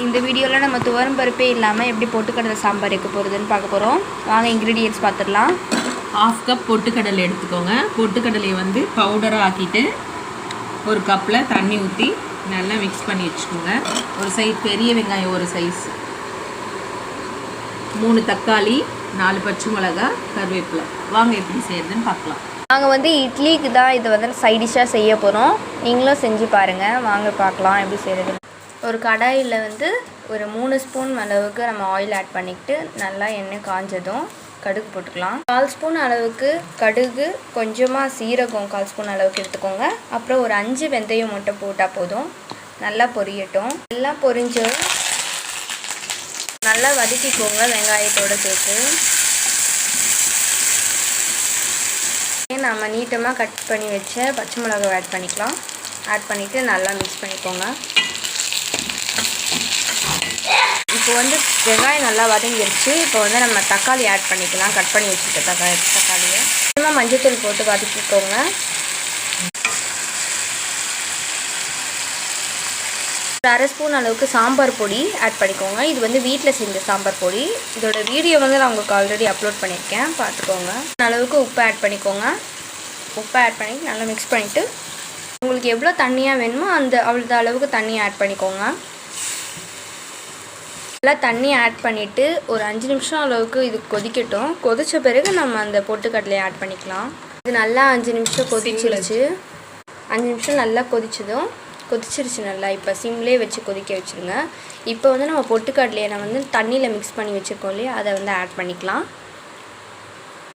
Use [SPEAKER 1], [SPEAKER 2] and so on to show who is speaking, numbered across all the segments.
[SPEAKER 1] இந்த வீடியோவில் நம்ம துவரம் பருப்பே இல்லாமல் எப்படி பொட்டுக்கடலை சாம்பார் வைக்க போகிறதுன்னு பார்க்க போகிறோம். வாங்க இன்க்ரீடியன்ட்ஸ் பார்த்துடலாம்.
[SPEAKER 2] 1/2 கப் பொட்டுக்கடலை எடுத்துக்கோங்க. பொட்டுக்கடலையை வந்து பவுடராக ஆக்கிட்டு ஒரு கப்பில் தண்ணி ஊற்றி நல்லா மிக்ஸ் பண்ணி வச்சுக்கோங்க. ஒரு சைஸ் பெரிய வெங்காயம் ஒரு சைஸ், 3 தக்காளி, 4 பச்சை மிளகா, கருவேப்பிலை. வாங்க எப்படி செய்யறதுன்னு பார்க்கலாம்.
[SPEAKER 1] நாங்கள் வந்து இட்லிக்கு தான் இதை வந்து சைட் டிஷ்ஷாக செய்ய போகிறோம். நீங்களும் செஞ்சு பாருங்கள். வாங்க பார்க்கலாம் எப்படி செய்கிறது. ஒரு கடாயில் வந்து ஒரு 3 ஸ்பூன் அளவுக்கு நம்ம ஆயில் ஆட் பண்ணிக்கிட்டு நல்லா எண்ணெய் காஞ்சதும் கடுகு போட்டுக்கலாம். 1/4 ஸ்பூன் அளவுக்கு கடுகு, கொஞ்சமாக சீரகம் 1/4 ஸ்பூன் அளவுக்கு எடுத்துக்கோங்க. அப்புறம் ஒரு 5 வெந்தயம் மட்டும் போட்டால் போதும். நல்லா பொரியட்டும். எல்லாம் பொரிஞ்சு நல்லா வதக்கிக்கோங்க வெங்காயத்தோடு சேர்த்து. நம்ம நீட்டமாக கட் பண்ணி வச்ச பச்சை மிளகாய் ஆட் பண்ணிக்கலாம். ஆட் பண்ணிவிட்டு நல்லா மிக்ஸ் பண்ணிக்கோங்க. இப்போ வந்து வெங்காயம் நல்லா வதங்கிடுச்சு. இப்போ வந்து நம்ம தக்காளி ஆட் பண்ணிக்கலாம். கட் பண்ணி வச்சுருக்க தக்காளியை கொஞ்சமாக மஞ்சள்தூள் போட்டு வதக்கிக்கோங்க. ஒரு 1/2 ஸ்பூன் அளவுக்கு சாம்பார் பொடி ஆட் பண்ணிக்கோங்க. இது வந்து வீட்டில் செஞ்ச சாம்பார் பொடி. இதோட வீடியோ வந்து நான் உங்களுக்கு ஆல்ரெடி அப்லோட் பண்ணியிருக்கேன், பார்த்துக்கோங்க. அளவுக்கு உப்பு ஆட் பண்ணிக்கோங்க. உப்பு ஆட் பண்ணி நல்லா மிக்ஸ் பண்ணிவிட்டு உங்களுக்கு எவ்வளோ தண்ணியாக வேணுமோ அவ்வளோ அளவுக்கு தண்ணி ஆட் பண்ணிக்கோங்க. நல்லா தண்ணி ஆட் பண்ணிவிட்டு ஒரு 5 நிமிஷம் அளவுக்கு இது கொதிக்கட்டும். கொதித்த பிறகு நம்ம அந்த பொட்டுக்கடலையை ஆட் பண்ணிக்கலாம். இது நல்லா 5 நிமிஷம் கொதிச்சிருச்சு. 5 நிமிஷம் நல்லா கொதிச்சிருச்சு நல்லா. இப்போ சிம்லேயே வச்சு கொதிக்க வச்சுருங்க. இப்போ வந்து நம்ம பொட்டுக்கடலையை நம்ம வந்து தண்ணியில் மிக்ஸ் பண்ணி வச்சுருக்கோம் இல்லையா, அதை வந்து ஆட் பண்ணிக்கலாம்.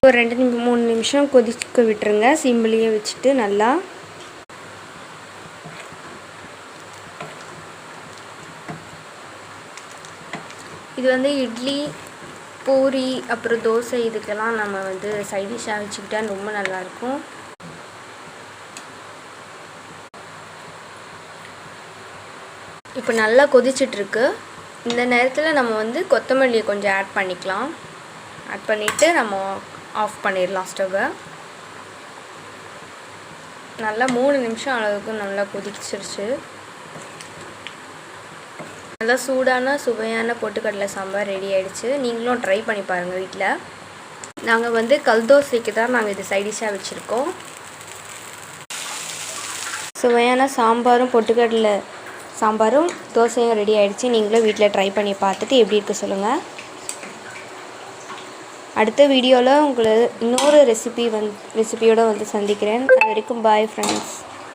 [SPEAKER 1] ஒரு 2-3 நிமிஷம் கொதிக்க விட்டுருங்க சிம்லேயே வச்சுட்டு நல்லா. இது வந்து இட்லி, பூரி, அப்புறம் தோசை இதுக்கெல்லாம் நம்ம வந்து சைட் டிஷ்ஷாக வச்சுக்கிட்டா ரொம்ப நல்லாயிருக்கும். இப்போ நல்லா கொதிச்சிட்ருக்கு. இந்த நேரத்தில் நம்ம வந்து கொத்தமல்லியை கொஞ்சம் ஆட் பண்ணிக்கலாம். ஆட் பண்ணிவிட்டு நம்ம ஆஃப் பண்ணிடலாம் ஸ்டவ்வை. நல்லா 3 நிமிஷம் அளவுக்கு நல்லா கொதிச்சிருச்சு. நல்லா சூடான சுவையான பொட்டுக்கடலை சாம்பார் ரெடி ஆகிடுச்சு. நீங்களும் ட்ரை பண்ணி பாருங்கள் வீட்டில். நாங்கள் வந்து கல் தோசைக்கு தான் நாங்கள் இது சைட் டிஷ்ஷாக வச்சுருக்கோம். சுவையான சாம்பாரும் பொட்டுக்கடலை சாம்பாரும் தோசையும் ரெடி ஆகிடுச்சு. நீங்களும் வீட்டில் ட்ரை பண்ணி பார்த்துட்டு எப்படி இருக்குது சொல்லுங்கள். அடுத்த வீடியோவில் உங்களை இன்னொரு ரெசிபியோடு வந்து சந்திக்கிறேன். அது வரைக்கும் பாய் ஃப்ரெண்ட்ஸ்.